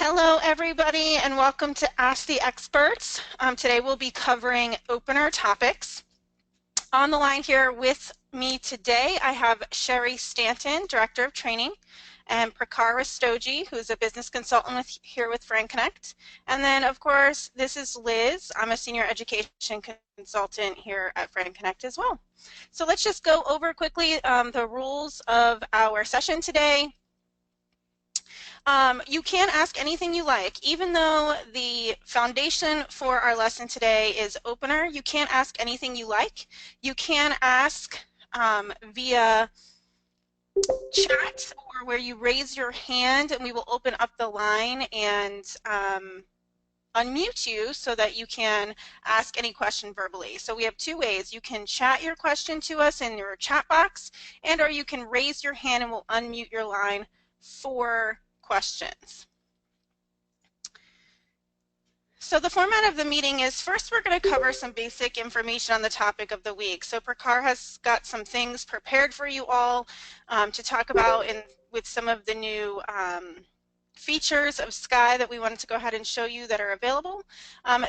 Hello, everybody, and welcome to Ask the Experts. Today we'll be covering opener topics. On the line here with me today, I have Sherry Stanton, Director of Training, and Prakar Rastogi, who's a business consultant here with FranConnect. And then, of course, this is Liz. I'm a Senior Education Consultant here at FranConnect as well. So let's just go over quickly the rules of our session today. You can ask anything you like. Even though the foundation for our lesson today is opener, you can ask anything you like. You can ask via chat or where you raise your hand and we will open up the line and unmute you so that you can ask any question verbally. So we have two ways. You can chat your question to us in your chat box, and or you can raise your hand and we'll unmute your line for questions. So the format of the meeting is, first we're going to cover some basic information on the topic of the week. So Prakar has got some things prepared for you all to talk about with some of the new features of Sky that we wanted to go ahead and show you that are available.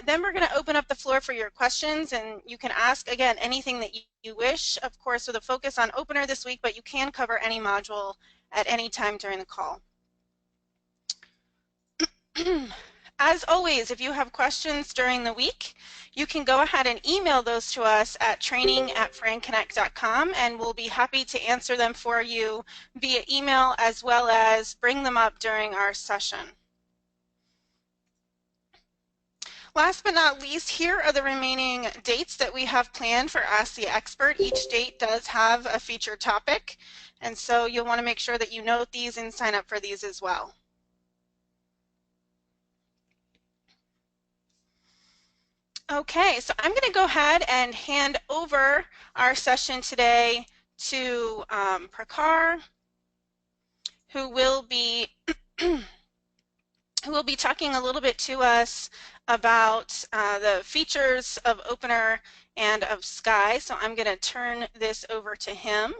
Then we're going to open up the floor for your questions, and you can ask, again, anything that you wish, of course, with a focus on opener this week, but you can cover any module at any time during the call. As always, if you have questions during the week, you can go ahead and email those to us at training@franconnect.com, and we'll be happy to answer them for you via email as well as bring them up during our session. Last but not least, here are the remaining dates that we have planned for Ask the Expert. Each date does have a featured topic, and so you'll want to make sure that you note these and sign up for these as well. Okay, so I'm going to go ahead and hand over our session today to Prakar, who will be talking a little bit to us about the features of Opener and of Sky. So I'm going to turn this over to him.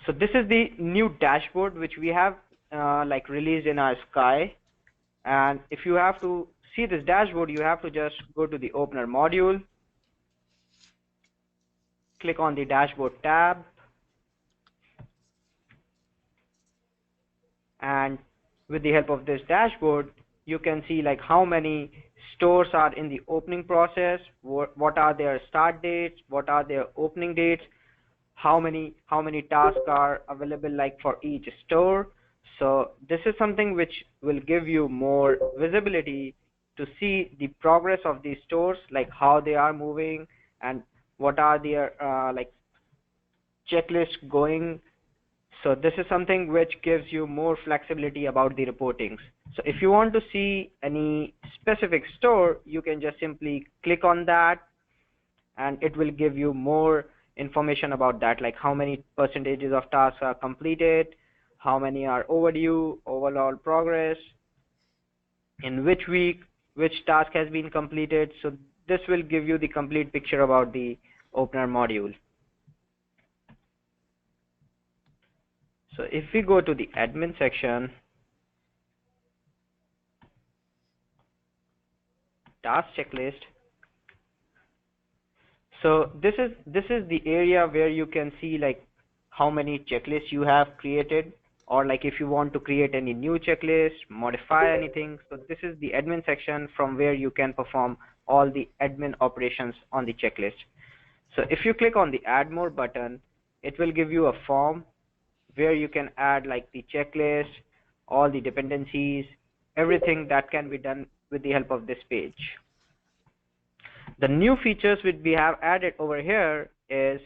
So this is the new dashboard which we have released in our Sky, and if you have to see this dashboard, you have to just go to the opener module, click on the dashboard tab, and with the help of this dashboard you can see like how many stores are in the opening process, what are their start dates, what are their opening dates, how many tasks are available like for each store. So this is something which will give you more visibility to see the progress of these stores, like how they are moving and what are their checklist going. So this is something which gives you more flexibility about the reportings. So if you want to see any specific store, you can just simply click on that and it will give you more information about that, like how many percentages of tasks are completed, how many are overdue, overall progress, in which week which task has been completed. So this will give you the complete picture about the opener module. So if we go to the admin section, task checklist, so this is the area where you can see like how many checklists you have created, or like if you want to create any new checklist, modify anything. So this is the admin section from where you can perform all the admin operations on the checklist. So if you click on the add more button, it will give you a form where you can add like the checklist, all the dependencies, everything that can be done with the help of this page. The new features which we have added over here is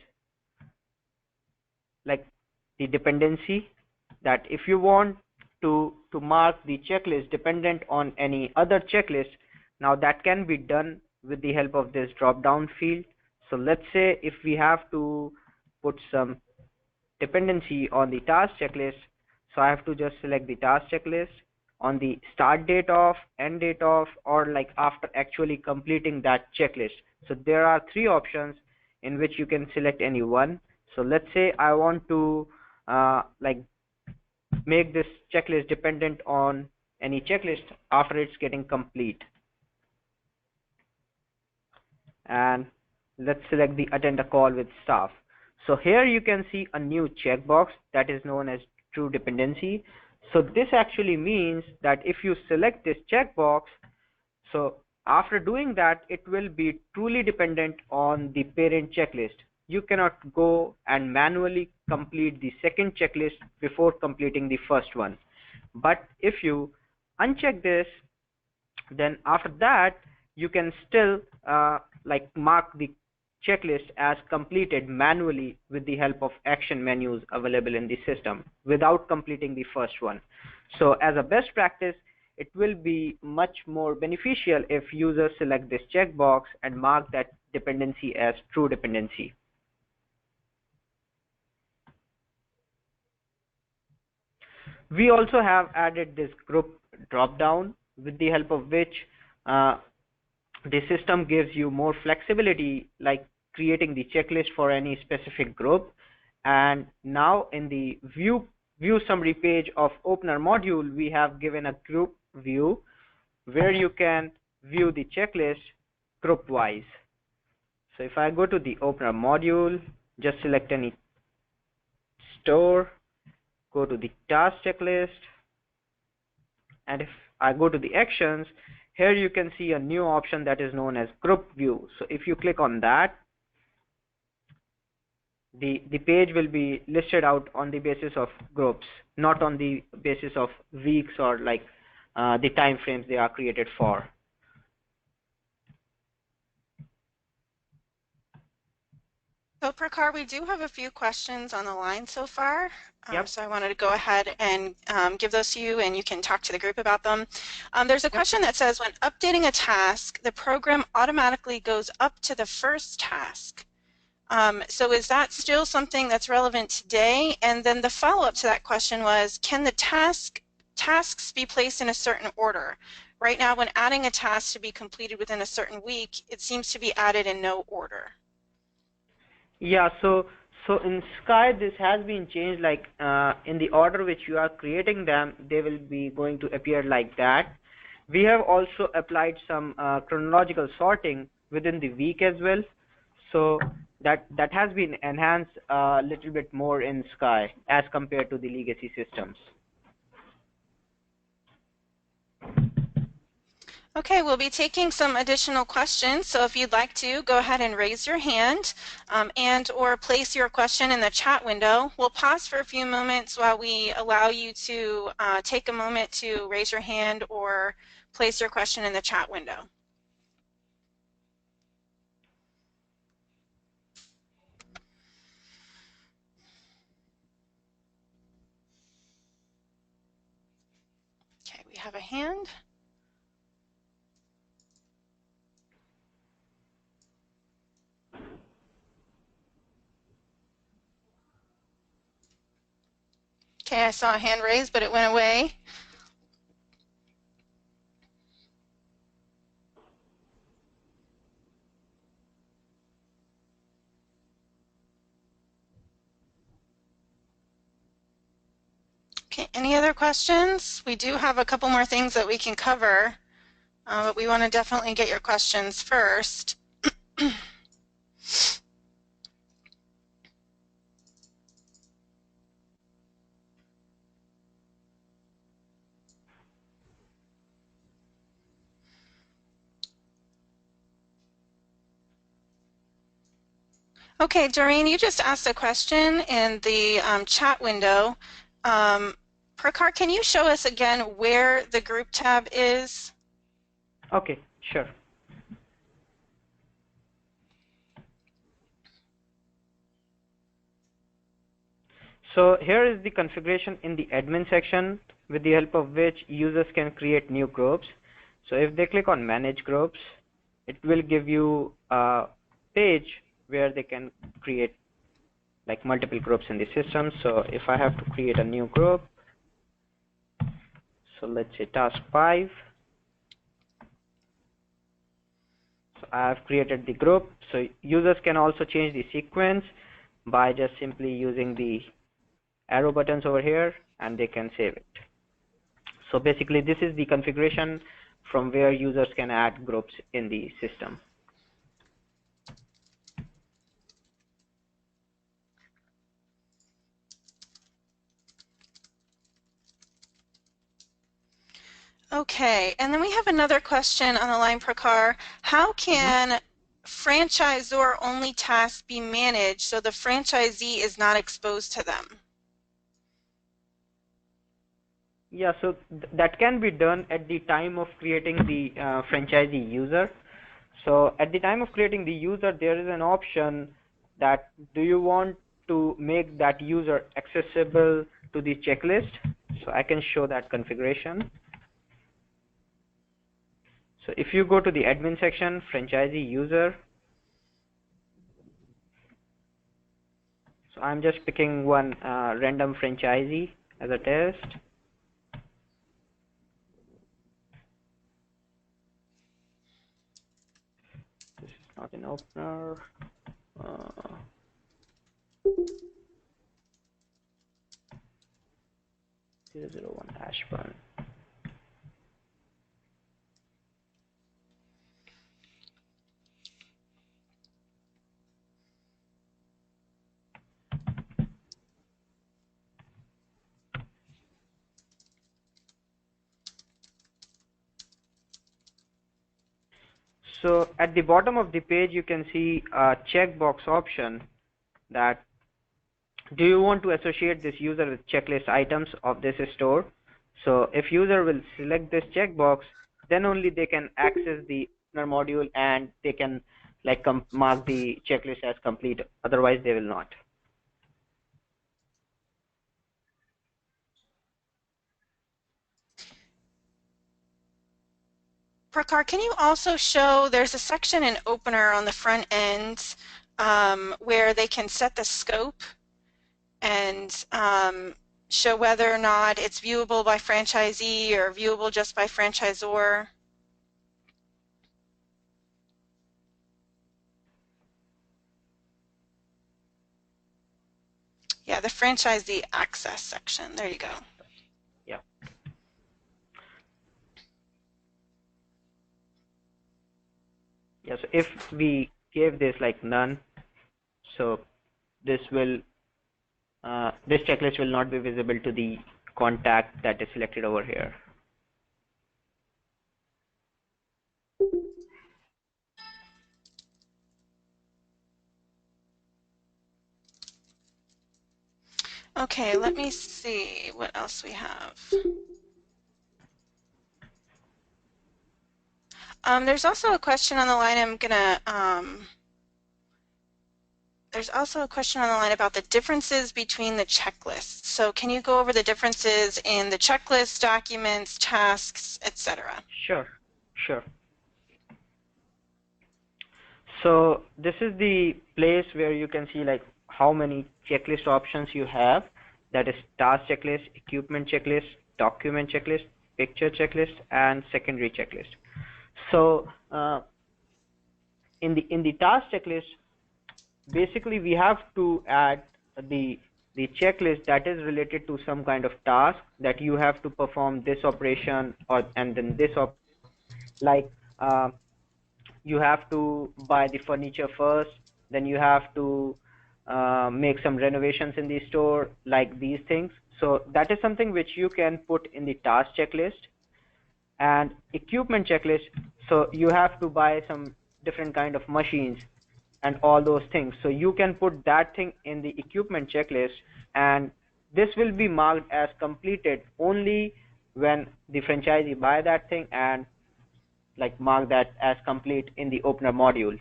like the dependency, that if you want to mark the checklist dependent on any other checklist, now that can be done with the help of this drop down field. So let's say if we have to put some dependency on the task checklist, so I have to just select the task checklist on the start date of, end date of, or like after actually completing that checklist. So there are three options in which you can select any one. So let's say I want to like make this checklist dependent on any checklist after it's getting complete, and let's select the attend a call with staff. So here you can see a new checkbox that is known as true dependency. So this actually means that if you select this checkbox, so after doing that, it will be truly dependent on the parent checklist. You cannot go and manually complete the second checklist before completing the first one. But if you uncheck this, then after that you can still like mark the checklist as completed manually with the help of action menus available in the system without completing the first one. So as a best practice, it will be much more beneficial if users select this checkbox and mark that dependency as true dependency. We also have added this group drop down, with the help of which the system gives you more flexibility, like creating the checklist for any specific group. And now in the view summary page of opener module, we have given a group view where you can view the checklist group wise. So if I go to the opener module, just select any store, go to the task checklist, and if I go to the actions, here you can see a new option that is known as group view. So if you click on that, the page will be listed out on the basis of groups, not on the basis of weeks or like the time frames they are created for. So Prakhar, we do have a few questions on the line so far. Yep. So I wanted to go ahead and give those to you, and you can talk to the group about them. There's a question that says, when updating a task, the program automatically goes up to the first task. So is that still something that's relevant today? And then the follow-up to that question was, can the tasks be placed in a certain order? Right now, when adding a task to be completed within a certain week, it seems to be added in no order. Yeah, so in Sky this has been changed, like in the order which you are creating them, they will be going to appear like that. We have also applied some chronological sorting within the week as well, so that has been enhanced a little bit more in Sky as compared to the legacy systems. Okay, we'll be taking some additional questions, so if you'd like to, go ahead and raise your hand and or place your question in the chat window. We'll pause for a few moments while we allow you to take a moment to raise your hand or place your question in the chat window. Okay, we have a hand. Okay, I saw a hand raised, but it went away. Okay, any other questions? We do have a couple more things that we can cover, but we want to definitely get your questions first. Okay, Doreen, you just asked a question in the chat window. Prakhar, can you show us again where the group tab is? Okay, sure. So here is the configuration in the admin section. with the help of which users can create new groups. So if they click on manage groups, it will give you a page where they can create like multiple groups in the system. So if I have to create a new group, so let's say task 5. So I have created the group. So users can also change the sequence by just simply using the arrow buttons over here, and they can save it. So basically this is the configuration from where users can add groups in the system. Okay, and then we have another question on the line, Prakhar. How can franchisor-only tasks be managed so the franchisee is not exposed to them? Yeah, so that can be done at the time of creating the franchisee user. So at the time of creating the user, there is an option that do you want to make that user accessible to the checklist? So I can show that configuration. So if you go to the admin section, franchisee user, so I'm just picking one random franchisee as a test. This is not an opener. 001 Ashburn. So at the bottom of the page, you can see a checkbox option that do you want to associate this user with checklist items of this store? So if user will select this checkbox, then only they can access the opener module and they can like mark the checklist as complete. Otherwise, they will not. Prakhar, can you also show, there's a section in Opener on the front end where they can set the scope and show whether or not it's viewable by franchisee or viewable just by franchisor? Yeah, the franchisee access section. There you go. Yeah. Yes, if we gave this like none, so this will this checklist will not be visible to the contact that is selected over here. Okay, let me see what else we have. There's also a question on the line. There's also a question on the line about the differences between the checklists. So can you go over the differences in the checklist, documents, tasks, etc.? Sure. So this is the place where you can see like how many checklist options you have. That is task checklist, equipment checklist, document checklist, picture checklist, and secondary checklist. So in the task checklist, basically we have to add the checklist that is related to some kind of task that you have to perform this operation and then this like you have to buy the furniture first, then you have to make some renovations in the store, like these things. So that is something which you can put in the task checklist. And equipment checklist, so you have to buy some different kind of machines and all those things. So you can put that thing in the equipment checklist, and this will be marked as completed only when the franchisee buy that thing and like mark that as complete in the opener module.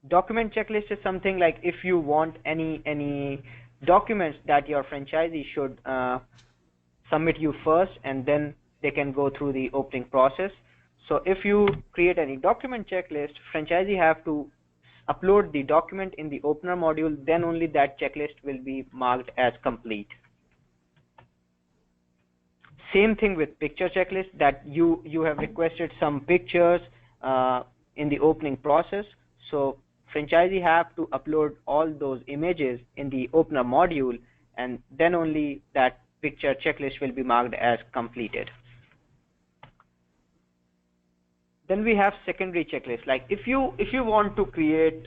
Document checklist is something like if you want any documents that your franchisee should submit you first, and then they can go through the opening process. So if you create any document checklist, franchisee have to upload the document in the opener module, then only that checklist will be marked as complete. Same thing with picture checklist, that you have requested some pictures in the opening process. So franchisee have to upload all those images in the opener module, and then only that picture checklist will be marked as completed. Then we have secondary checklist. Like if you want to create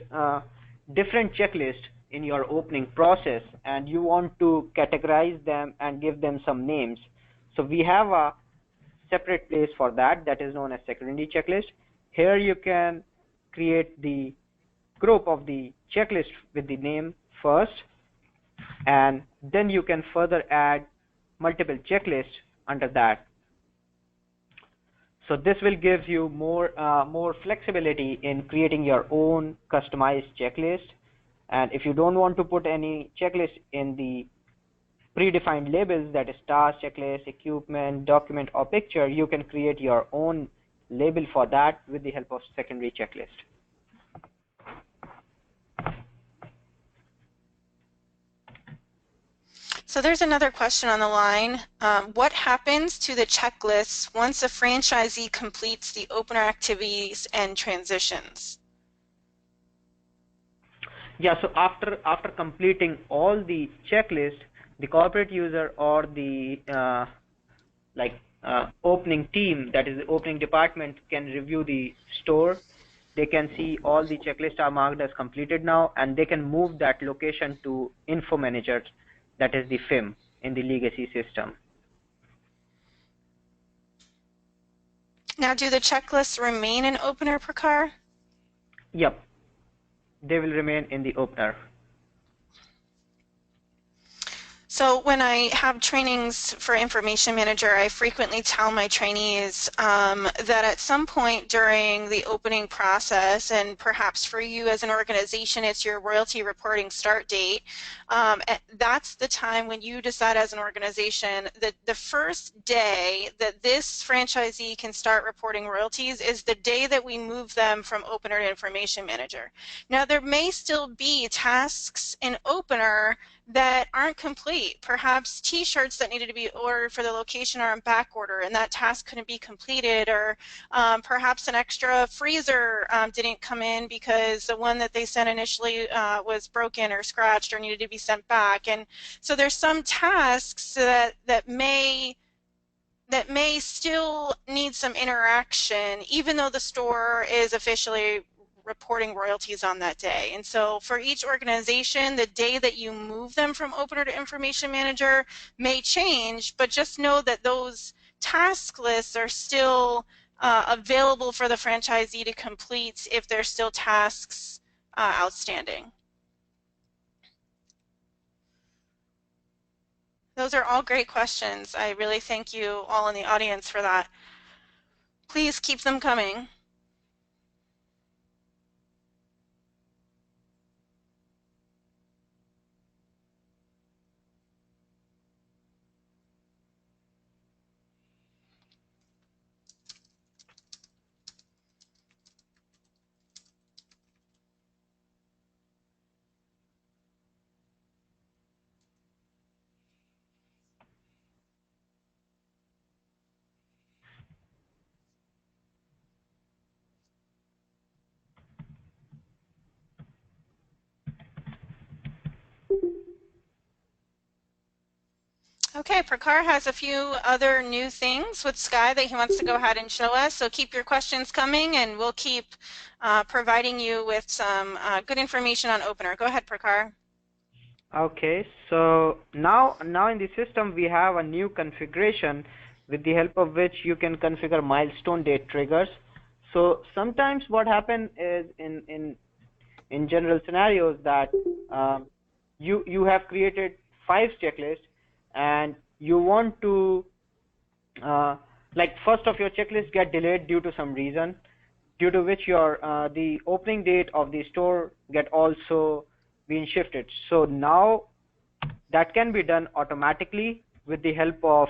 different checklist in your opening process and you want to categorize them and give them some names, so we have a separate place for that, that is known as secondary checklist. Here you can create the group of the checklist with the name first, and then you can further add multiple checklists under that. So this will give you more flexibility in creating your own customized checklist. And if you don't want to put any checklist in the predefined labels, that is task, checklist, equipment, document, or picture, you can create your own label for that with the help of secondary checklist. So there's another question on the line. What happens to the checklists once a franchisee completes the opener activities and transitions? Yeah, so after completing all the checklists, the corporate user or the opening team, that is the opening department, can review the store. They can see all the checklists are marked as completed now, and they can move that location to Info Manager, that is the FIM in the legacy system. Now, do the checklists remain in opener, Prakhar? Yep, they will remain in the opener. So when I have trainings for Information Manager, I frequently tell my trainees that at some point during the opening process, and perhaps for you as an organization, it's your royalty reporting start date, that's the time when you decide as an organization that the first day that this franchisee can start reporting royalties is the day that we move them from opener to Information Manager. Now, there may still be tasks in opener that aren't complete. Perhaps t-shirts that needed to be ordered for the location are in back order and that task couldn't be completed, or perhaps an extra freezer didn't come in because the one that they sent initially was broken or scratched or needed to be sent back. And so there's some tasks that may still need some interaction even though the store is officially reporting royalties on that day. And so for each organization, the day that you move them from opener to Information Manager may change, but just know that those task lists are still available for the franchisee to complete if there's still tasks outstanding. Those are all great questions. I really thank you all in the audience for that. Please keep them coming. Okay, Prakhar has a few other new things with Sky that he wants to go ahead and show us. So keep your questions coming and we'll keep providing you with some good information on opener. Go ahead, Prakhar. Okay, so now in the system we have a new configuration with the help of which you can configure milestone date triggers. So sometimes what happens is in general scenarios that you have created 5 checklists and you want to first of your checklist get delayed due to some reason, due to which your the opening date of the store get also been shifted. So now that can be done automatically with the help of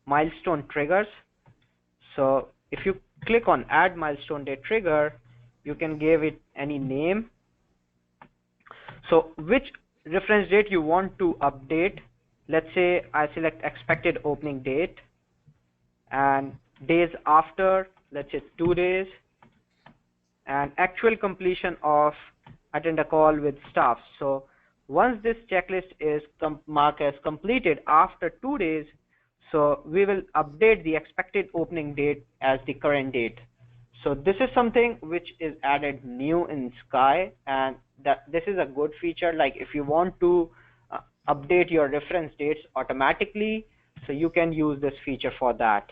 milestone triggers. So if you click on add milestone date trigger, you can give it any name. So which reference date you want to update. Let's say I select expected opening date, and days after, let's say 2 days, and actual completion of attend a call with staff. So once this checklist is marked as completed after 2 days, so we will update the expected opening date as the current date. So this is something which is added new in Sky, and that this is a good feature. Like if you want to update your reference dates automatically, so you can use this feature for that.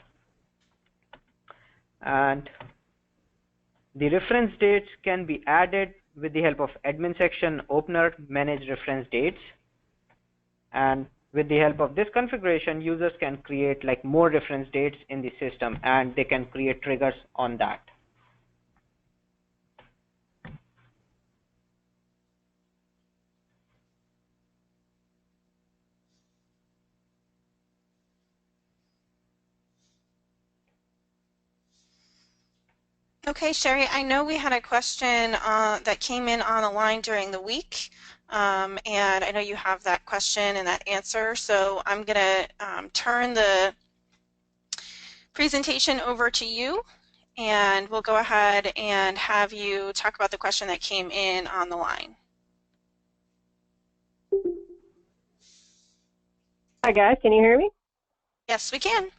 And the reference dates can be added with the help of admin section opener manage reference dates. And with the help of this configuration, users can create like more reference dates in the system, and they can create triggers on that. Okay, Sherry, I know we had a question that came in on the line during the week, and I know you have that question and that answer, so I'm going to turn the presentation over to you, and we'll go ahead and have you talk about the question that came in on the line. Hi guys, can you hear me? Yes, we can.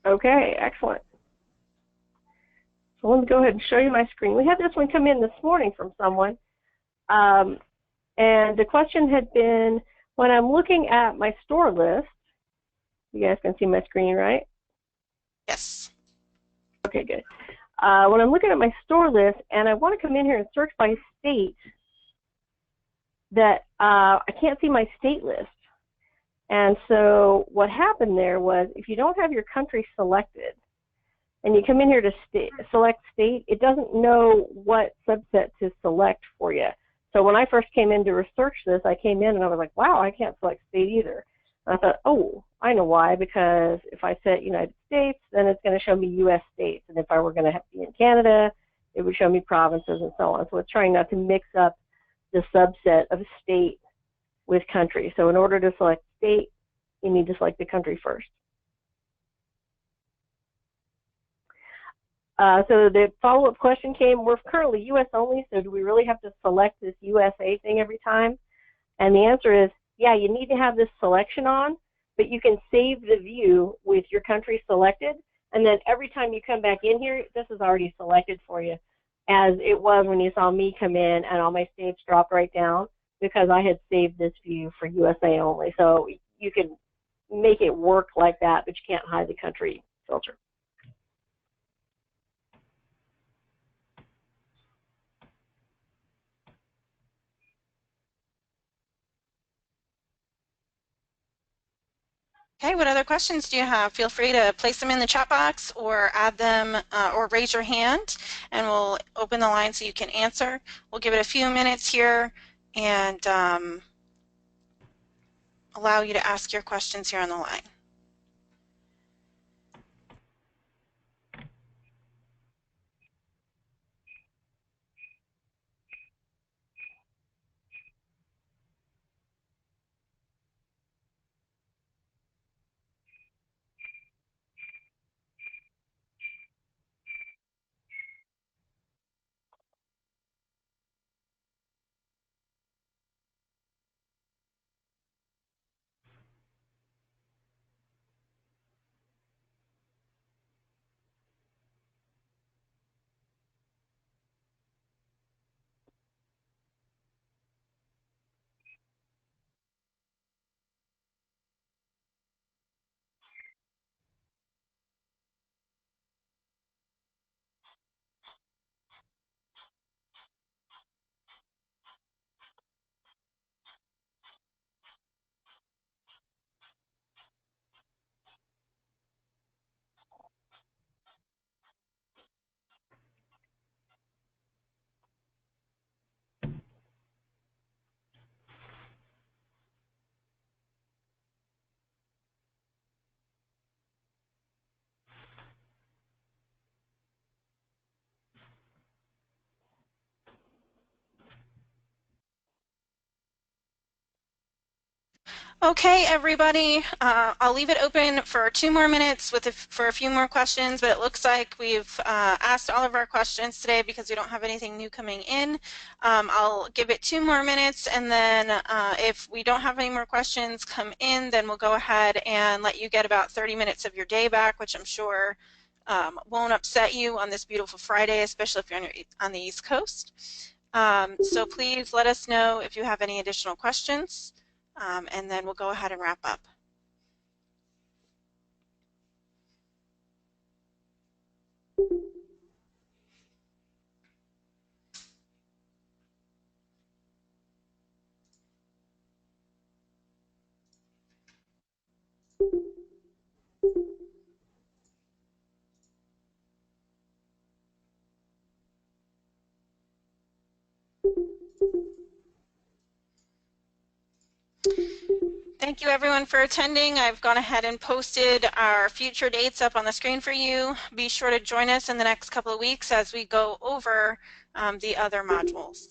Okay, excellent. So let me go ahead and show you my screen. We had this one come in this morning from someone, and the question had been, when I'm looking at my store list, you guys can see my screen, right? Yes. Okay, good. When I'm looking at my store list and I want to come in here and search by state, that I can't see my state list. And so what happened there was, if you don't have your country selected and you come in here to select state, it doesn't know what subset to select for you. So when I first came in to research this, I came in and I was like, wow, I can't select state either. And I thought, oh, I know why, because if I set United States, then it's going to show me U.S. states. And if I were going to be in Canada, it would show me provinces and so on. So it's trying not to mix up the subset of state with country. So in order to select state, you need to select the country first. So the follow-up question came, we're currently US only, so do we really have to select this USA thing every time? And the answer is, yeah, you need to have this selection on, but you can save the view with your country selected, and then every time you come back in here, this is already selected for you, as it was when you saw me come in and all my states dropped right down, because I had saved this view for USA only. So you can make it work like that, but you can't hide the country filter. Okay, what other questions do you have? Feel free to place them in the chat box or add them or raise your hand, and we'll open the line so you can answer. We'll give it a few minutes here and allow you to ask your questions here on the line. Okay, everybody, I'll leave it open for 2 more minutes for a few more questions, but it looks like we've asked all of our questions today because we don't have anything new coming in. I'll give it 2 more minutes, and then if we don't have any more questions come in, then we'll go ahead and let you get about 30 minutes of your day back, which I'm sure won't upset you on this beautiful Friday, especially if you're on the East Coast. So please let us know if you have any additional questions. And then we'll go ahead and wrap up. Thank you everyone for attending. I've gone ahead and posted our future dates up on the screen for you. Be sure to join us in the next couple of weeks as we go over the other modules.